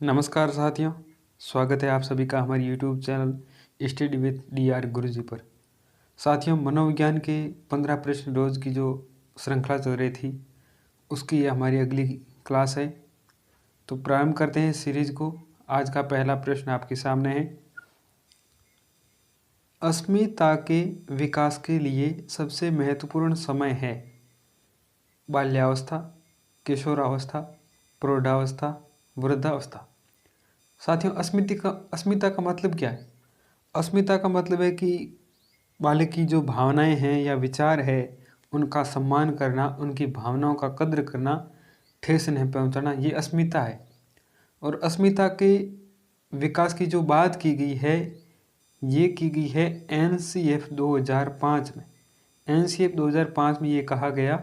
नमस्कार साथियों, स्वागत है आप सभी का हमारे YouTube channel study with DR गुरुजी पर। साथियों, मनोविज्ञान के 15 प्रश्न रोज की जो श्रृंखला चल रही थी उसकी ये हमारी अगली क्लास है। तो प्रारंभ करते हैं सीरीज को। आज का पहला प्रश्न आपके सामने है। अस्मिता के विकास के लिए सबसे महत्वपूर्ण समय है बाल्यावस्था, किशोरावस्था, प्रौढ़ावस्था, वृद्धावस्था। साथियों, अस्मिता का मतलब क्या है? अस्मिता का मतलब है कि बालक की जो भावनाएं हैं या विचार है उनका सम्मान करना, उनकी भावनाओं का कद्र करना, ठेस नहीं पहुंचाना, ये अस्मिता है। और अस्मिता के विकास की जो बात की गई है ये की गई है NCF 2005 में। NCF 2005 में ये कहा गया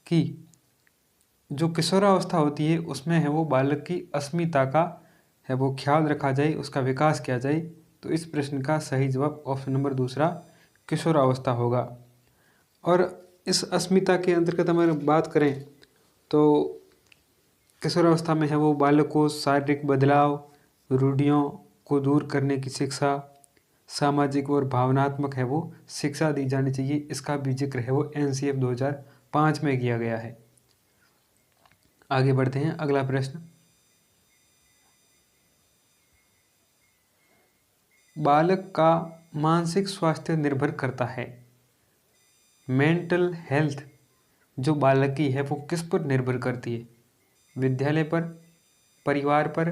कि जो किशोरावस्था होती है उसमें है वो बालक की अस्मिता का है वो ख्याल रखा जाए, उसका विकास किया जाए। तो इस प्रश्न का सही जवाब ऑप्शन नंबर दूसरा किशोरावस्था होगा। और इस अस्मिता के अंतर्गत अगर बात करें तो किशोरावस्था में है वो बालक को शारीरिक बदलाव, रूढ़ियों को दूर करने की शिक्षा, सामाजिक और भावनात्मक है वो शिक्षा दी जानी चाहिए। इसका भी जिक्र है वो NCF 2005 में किया गया है। आगे बढ़ते हैं, अगला प्रश्न। बालक का मानसिक स्वास्थ्य निर्भर करता है। मेंटल हेल्थ जो बालक की है वो किस पर निर्भर करती है? विद्यालय पर, परिवार पर,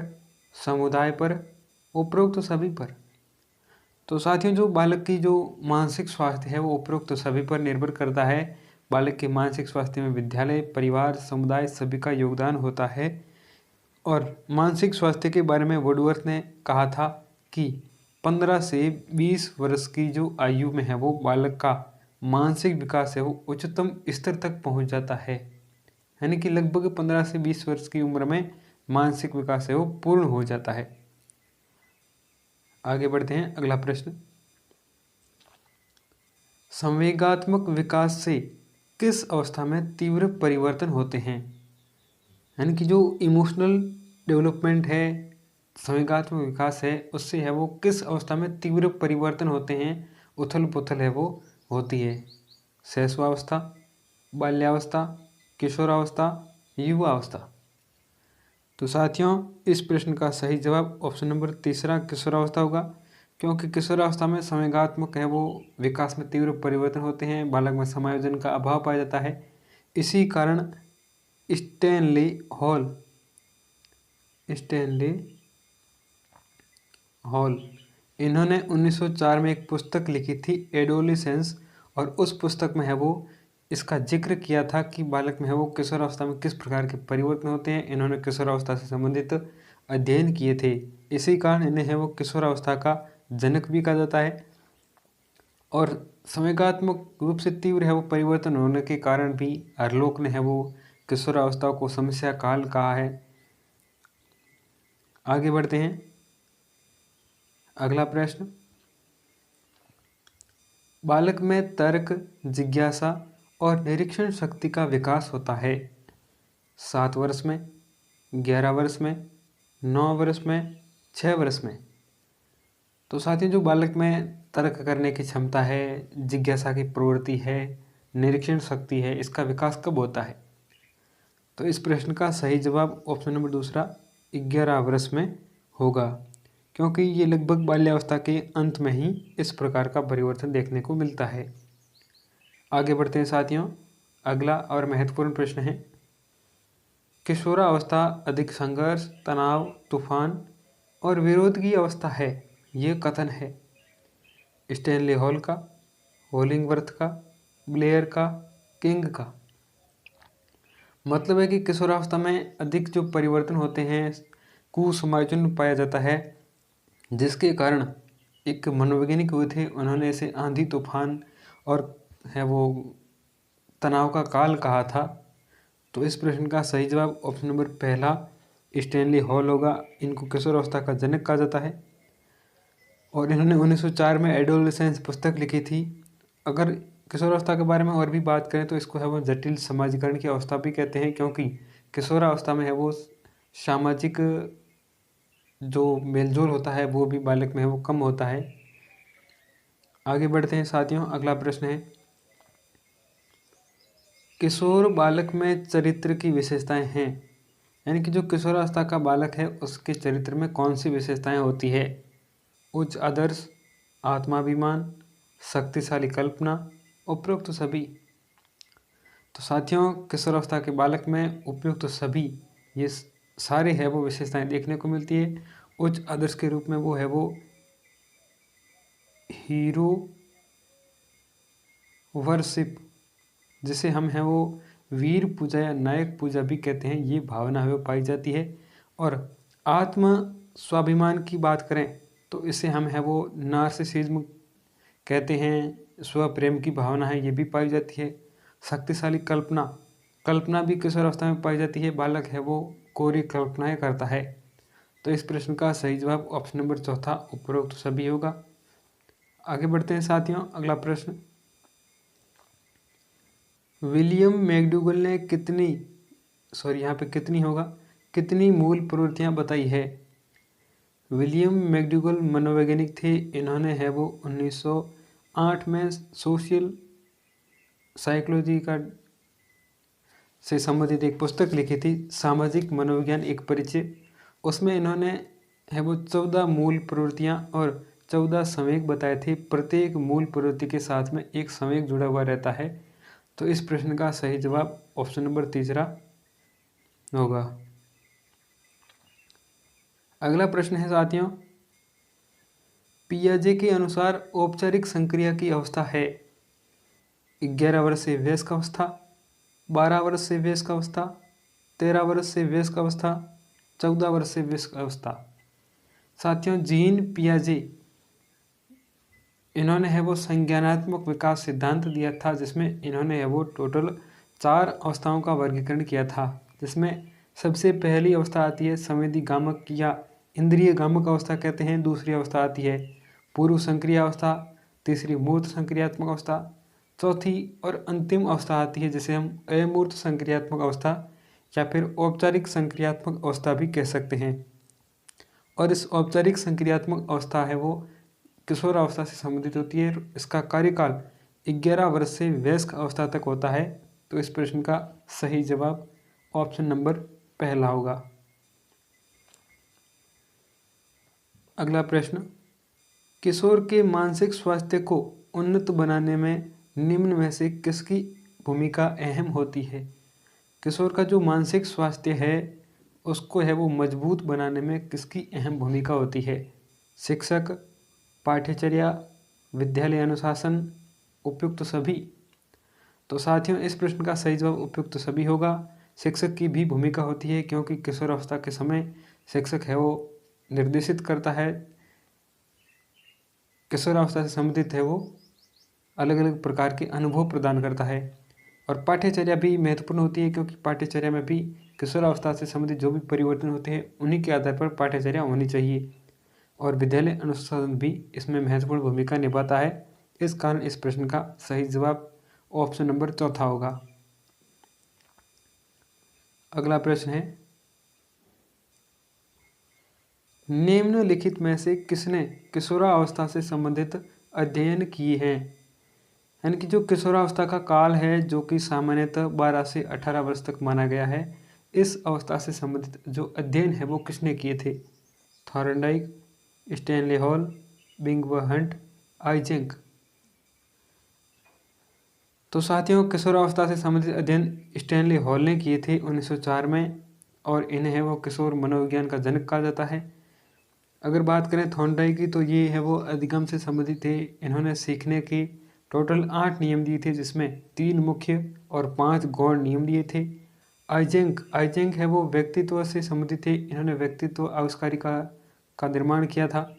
समुदाय पर, उपरोक्त सभी पर। तो साथियों, जो बालक की जो मानसिक स्वास्थ्य है वो उपरोक्त सभी पर निर्भर करता है। बालक के मानसिक स्वास्थ्य में विद्यालय, परिवार, समुदाय सभी का योगदान होता है। और मानसिक स्वास्थ्य के बारे में वुडवर्थ ने कहा था कि 15 से 20 वर्ष की जो आयु में है वो बालक का मानसिक विकास है वो उच्चतम स्तर तक पहुंच जाता है। यानी कि लगभग 15 से 20 वर्ष की उम्र में मानसिक विकास है वो पूर्ण हो जाता है। आगे बढ़ते हैं, अगला प्रश्न। संवेगात्मक विकास से किस अवस्था में तीव्र परिवर्तन होते हैं? यानी कि जो इमोशनल डेवलपमेंट है, संवेगात्मक विकास है, उससे है वो किस अवस्था में तीव्र परिवर्तन होते हैं, उथल पुथल है वो होती है? शैशवावस्था, बाल्यावस्था, किशोरावस्था, युवावस्था। तो साथियों, इस प्रश्न का सही जवाब ऑप्शन नंबर तीसरा किशोरावस्था होगा, क्योंकि किशोरावस्था में संवेगात्मक है वो विकास में तीव्र परिवर्तन होते हैं, बालक में समायोजन का अभाव पाया जाता है। इसी कारण स्टैनली हॉल इन्होंने 1904 में एक पुस्तक लिखी थी एडोलिसेंस, और उस पुस्तक में है वो इसका जिक्र किया था कि बालक में है वो किशोरावस्था में किस प्रकार के परिवर्तन होते हैं। इन्होंने किशोरावस्था से संबंधित अध्ययन किए थे, इसी कारण इन्हें है वो किशोरावस्था का जनक भी कहा जाता है। और संवेगात्मक रूप से तीव्र है वो परिवर्तन होने के कारण भी हरलोक ने है वो किशोरावस्था को समस्या काल कहा है। आगे बढ़ते हैं, अगला प्रश्न। बालक में तर्क, जिज्ञासा और निरीक्षण शक्ति का विकास होता है 7 वर्ष में, 11 वर्ष में, 9 वर्ष में, 6 वर्ष में। तो साथियों, जो बालक में तर्क करने की क्षमता है, जिज्ञासा की प्रवृत्ति है, निरीक्षण शक्ति है, इसका विकास कब होता है? तो इस प्रश्न का सही जवाब ऑप्शन नंबर दूसरा 11 वर्ष में होगा, क्योंकि ये लगभग बाल्यावस्था के अंत में ही इस प्रकार का परिवर्तन देखने को मिलता है। आगे बढ़ते हैं साथियों, अगला और महत्वपूर्ण प्रश्न है। किशोरावस्था अधिक संघर्ष, तनाव, तूफान और विरोध की अवस्था है, ये कथन है स्टैनली हॉल का, होलिंगवर्थ का, ब्लेयर का, किंग का। मतलब है कि किशोरावस्था में अधिक जो परिवर्तन होते हैं, कुसमायोजन पाया जाता है, जिसके कारण एक मनोवैज्ञानिक हुए थे, उन्होंने इसे आंधी, तूफान और है वो तनाव का काल कहा था। तो इस प्रश्न का सही जवाब ऑप्शन नंबर पहला स्टैनली हॉल होगा। इनको किशोरावस्था का जनक कहा जाता है और इन्होंने 1904 में एडोलेसेंस पुस्तक लिखी थी। अगर किशोरावस्था के बारे में और भी बात करें तो इसको है वो जटिल समाजीकरण की अवस्था भी कहते हैं, क्योंकि किशोरावस्था में है वो सामाजिक जो मेलजोल होता है वो भी बालक में है वो कम होता है। आगे बढ़ते हैं साथियों, अगला प्रश्न है, किशोर बालक में चरित्र की विशेषताएं हैं, यानी कि जो किशोरावस्था का बालक है उसके चरित्र में कौन सी विशेषताएं होती है? उच्च आदर्श, आत्माभिमान, शक्तिशाली कल्पना, उपरोक्त सभी। तो साथियों, किशोरावस्था के बालक में उपयुक्त सभी ये सारे है वो विशेषताएं देखने को मिलती है। उच्च आदर्श के रूप में वो है वो हीरो वर्शिप, जिसे हम हैं वो वीर पूजा या नायक पूजा भी कहते हैं, ये भावना है वो पाई जाती है। और आत्म स्वाभिमान की बात करें तो इसे हम है वो नार्सिसिज्म कहते हैं, स्व प्रेम की भावना है ये भी पाई जाती है। शक्तिशाली कल्पना, कल्पना भी किशोरावस्था में पाई जाती है, बालक है वो कोरी कल्पनाएं करता है। तो इस प्रश्न का सही जवाब ऑप्शन नंबर चौथा उपरोक्त सभी होगा। आगे बढ़ते हैं साथियों, अगला प्रश्न, विलियम मैकडूगल ने यहाँ पे कितनी होगा, कितनी मूल प्रवृत्तियां बताई है? विलियम मैकडूगल मनोवैज्ञानिक थे, इन्होंने है वो 1908 में सोशल साइकोलॉजी का से संबंधित एक पुस्तक लिखी थी, सामाजिक मनोविज्ञान एक परिचय। उसमें इन्होंने है वो 14 मूल प्रवृत्तियां और 14 संवेग बताए थे। प्रत्येक मूल प्रवृत्ति के साथ में एक संवेग जुड़ा हुआ रहता है। तो इस प्रश्न का सही जवाब ऑप्शन नंबर तीसरा होगा। अगला प्रश्न है साथियों, पियाजे के अनुसार औपचारिक संक्रिया की अवस्था है 11 वर्ष से वयस्क अवस्था, 12 वर्ष से वयस्क अवस्था, 13 वर्ष से वयस्क अवस्था, 14 वर्ष से वयस्क अवस्था। साथियों, जीन पियाजे इन्होंने है वो संज्ञानात्मक विकास सिद्धांत दिया था, जिसमें इन्होंने है वो टोटल 4 अवस्थाओं का वर्गीकरण किया था, जिसमें सबसे पहली अवस्था आती है संवेदी गामक या इंद्रिय गामक अवस्था कहते हैं। दूसरी अवस्था आती है पूर्व संक्रिया अवस्था, तीसरी मूर्त संक्रियात्मक अवस्था, चौथी और अंतिम अवस्था आती है जिसे हम अमूर्त संक्रियात्मक अवस्था या फिर औपचारिक संक्रियात्मक अवस्था भी कह सकते हैं। और इस औपचारिक संक्रियात्मक अवस्था है वो किशोरावस्था से संबंधित होती है। इसका कार्यकाल 11 वर्ष से वयस्क अवस्था तक होता है। तो इस प्रश्न का सही जवाब ऑप्शन नंबर पहला होगा। अगला प्रश्न, किशोर के मानसिक स्वास्थ्य को उन्नत बनाने में निम्न में से किसकी भूमिका अहम होती है? किशोर का जो मानसिक स्वास्थ्य है उसको है वो मजबूत बनाने में किसकी अहम भूमिका होती है? शिक्षक, पाठ्यचर्या, विद्यालय अनुशासन, उपयुक्त सभी। तो साथियों, इस प्रश्न का सही जवाब उपयुक्त सभी होगा। शिक्षक की भी भूमिका होती है, क्योंकि किशोरावस्था के समय शिक्षक है वो निर्देशित करता है, किशोरावस्था से संबंधित है वो अलग अलग प्रकार के अनुभव प्रदान करता है। और पाठ्यचर्या भी महत्वपूर्ण होती है, क्योंकि पाठ्यचर्या में भी किशोरावस्था से संबंधित जो भी परिवर्तन होते हैं उन्हीं के आधार पर पाठ्यचर्या होनी चाहिए। और विद्यालय अनुशासन भी इसमें महत्वपूर्ण भूमिका निभाता है। इस कारण इस प्रश्न का सही जवाब ऑप्शन नंबर चौथा होगा। अगला प्रश्न है, निम्नलिखित में से किसने किशोरावस्था से संबंधित अध्ययन किए हैं? यानी कि जो किशोरावस्था का काल है जो कि सामान्यतः 12 से 18 वर्ष तक माना गया है, इस अवस्था से संबंधित जो अध्ययन है वो किसने किए थे? थॉर्नडाइक, स्टैनले हॉल, बिंग व हंट, आइजेंक। तो साथियों, किशोरावस्था से संबंधित अध्ययन स्टैनले हॉल ने किए थे 1904 में, और इन्हें है वो किशोर मनोविज्ञान का जनक कहा जाता है। अगर बात करें थॉर्नडाइक की, तो ये है वो अधिगम से संबंधित थे। इन्होंने सीखने के टोटल 8 नियम दिए थे, जिसमें 3 मुख्य और 5 गौण नियम दिए थे। आइजेंक है वो व्यक्तित्व से संबंधित थे। इन्होंने व्यक्तित्व आविष्कारिका का निर्माण किया था।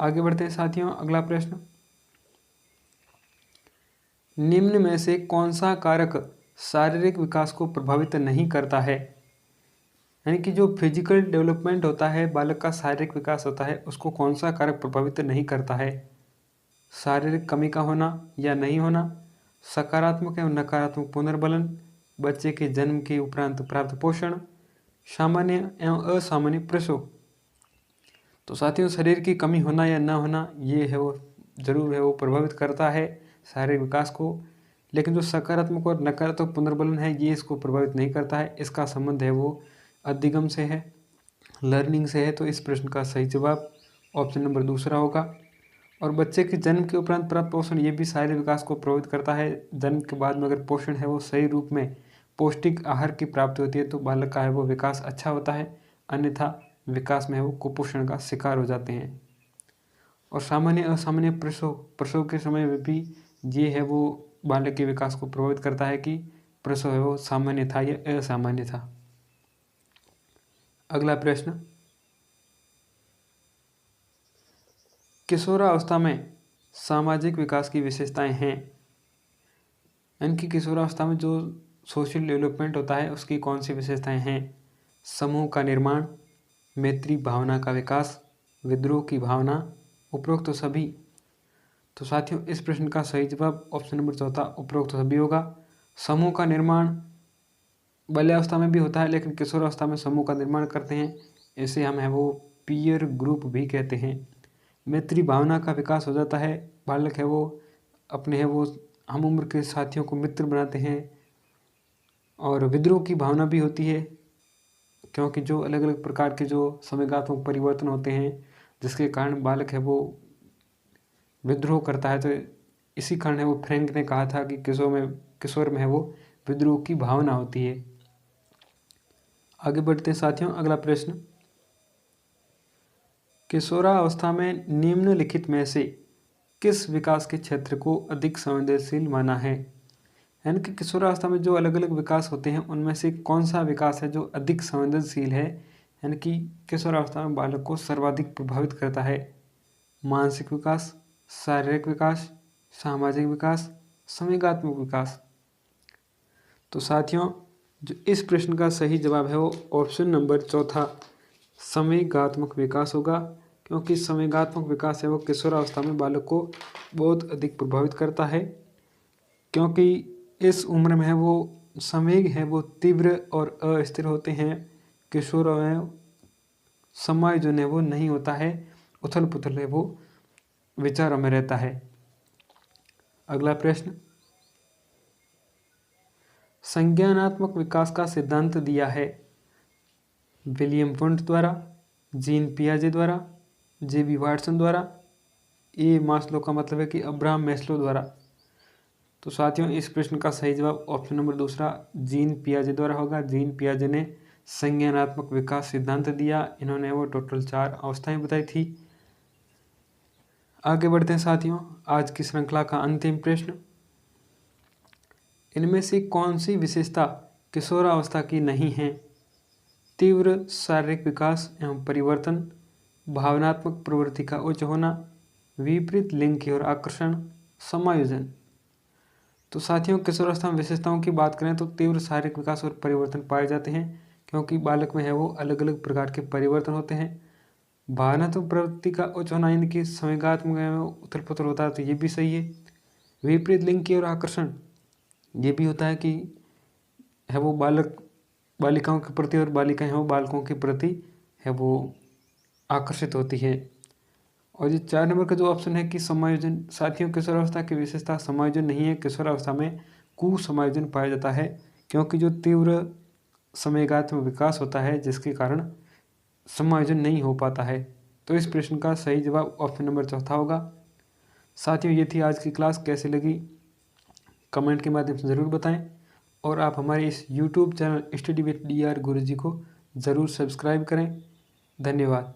आगे बढ़ते हैं साथियों, अगला प्रश्न, निम्न में से कौन सा कारक शारीरिक विकास को प्रभावित नहीं करता है? यानी कि जो फिजिकल डेवलपमेंट होता है, बालक का शारीरिक विकास होता है, उसको कौन सा कारक प्रभावित नहीं करता है? शारीरिक कमी का होना या नहीं होना, सकारात्मक एवं नकारात्मक पुनर्बलन, बच्चे के जन्म के उपरांत प्राप्त पोषण, सामान्य एवं असामान्य प्रसव। तो साथियों, शरीर की कमी होना या ना होना ये है वो जरूर है वो प्रभावित करता है शारीरिक विकास को, लेकिन जो सकारात्मक और नकारात्मक पुनर्बलन है ये इसको प्रभावित नहीं करता है। इसका संबंध है वो अधिगम से है, लर्निंग से है। तो इस प्रश्न का सही जवाब ऑप्शन नंबर दूसरा होगा। और बच्चे के जन्म के उपरांत प्राप्त पोषण ये भी शारीरिक विकास को प्रभावित करता है। जन्म के बाद में अगर पोषण है वो सही रूप में पौष्टिक आहार की प्राप्ति होती है तो बालक का है वो विकास अच्छा होता है, अन्यथा विकास में वो कुपोषण का शिकार हो जाते हैं। और सामान्य असामान्य प्रसव प्रसव के समय में भी ये है वो बालक के विकास को प्रभावित करता है कि प्रसव है वो सामान्य था या असामान्य था। अगला प्रश्न, किशोरावस्था में सामाजिक विकास की विशेषताएं हैं। यानी कि किशोरावस्था में जो सोशल डेवलपमेंट होता है उसकी कौन सी विशेषताएं हैं। समूह का निर्माण, मैत्री भावना का विकास, विद्रोह की भावना, उपरोक्त सभी। तो साथियों, इस प्रश्न का सही जवाब ऑप्शन नंबर चौथा उपरोक्त सभी होगा। समूह का निर्माण बाल्यावस्था में भी होता है, लेकिन किशोरावस्था में समूह का निर्माण करते हैं, इसे हम है वो पीयर ग्रुप भी कहते हैं। मैत्री भावना का विकास हो जाता है, बालक है वो अपने है वो हम उम्र के साथियों को मित्र बनाते हैं। और विद्रोह की भावना भी होती है, क्योंकि जो अलग अलग प्रकार के जो समयात्मक परिवर्तन होते हैं जिसके कारण बालक है वो विद्रोह करता है। तो इसी कारण है वो फ्रैंक ने कहा था कि किशोर में है वो विद्रोह की भावना होती है। आगे बढ़ते हैं साथियों, अगला प्रश्न, किशोरावस्था में निम्नलिखित में से किस विकास के क्षेत्र को अधिक संवेदनशील माना है। यानी कि किशोरावस्था में जो अलग अलग विकास होते हैं उनमें से कौन सा विकास है जो अधिक संवेदनशील है, यानी कि किशोरावस्था में बालक को सर्वाधिक प्रभावित करता है। मानसिक विकास, शारीरिक विकास, सामाजिक विकास, संवेगात्मक विकास। तो साथियों, जो इस प्रश्न का सही जवाब है वो ऑप्शन नंबर चौथा संवेगात्मक विकास होगा, क्योंकि संवेगात्मक विकास है वो किशोरावस्था में बालक को बहुत अधिक प्रभावित करता है, क्योंकि इस उम्र में है वो संवेग है वो तीव्र और अस्थिर होते हैं। किशोर में समायोजन है वो नहीं होता है, उथल पुथल है वो विचारों में रहता है। अगला प्रश्न, संज्ञानात्मक विकास का सिद्धांत दिया है विलियम वुंट द्वारा, जीन पियाजे द्वारा, जेबी वाटसन द्वारा, ए मास्लो का मतलब है कि अब्राहम मैस्लो द्वारा। तो साथियों, इस प्रश्न का सही जवाब ऑप्शन नंबर दूसरा जीन पियाजे द्वारा होगा। जीन पियाजे ने संज्ञानात्मक विकास सिद्धांत दिया, इन्होंने वो टोटल 4 अवस्थाएं बताई थी। आगे बढ़ते हैं साथियों, आज की श्रृंखला का अंतिम प्रश्न, इनमें से कौन सी विशेषता किशोरावस्था की नहीं है। तीव्र शारीरिक विकास एवं परिवर्तन, भावनात्मक प्रवृत्ति का उच्च होना, विपरीत लिंग की ओर आकर्षण, समायोजन। तो साथियों, किशोरावस्था में विशेषताओं की बात करें तो तीव्र शारीरिक विकास और परिवर्तन पाए जाते हैं, क्योंकि बालक में है वो अलग अलग प्रकार के परिवर्तन होते हैं। भावनात्मक प्रवृत्ति का उच्च होना, यानी कि संवेगात्मक उथल पुथल होता है, तो ये भी सही है। विपरीत लिंग की ओर आकर्षण, ये भी होता है कि है वो बालक बालिकाओं के प्रति और बालिकाएं हैं वो बालकों के प्रति है वो आकर्षित होती है। और ये 4 नंबर का जो ऑप्शन है कि समायोजन, साथियों किशोरावस्था की विशेषता समायोजन नहीं है, किशोरावस्था में कुसमायोजन पाया जाता है, क्योंकि जो तीव्र संवेगात्मक विकास होता है जिसके कारण समायोजन नहीं हो पाता है। तो इस प्रश्न का सही जवाब ऑप्शन नंबर चौथा होगा। साथियों, ये थी आज की क्लास, कैसी लगी कमेंट के माध्यम से ज़रूर बताएं, और आप हमारे इस YouTube channel study with DR गुरुजी को ज़रूर सब्सक्राइब करें। धन्यवाद।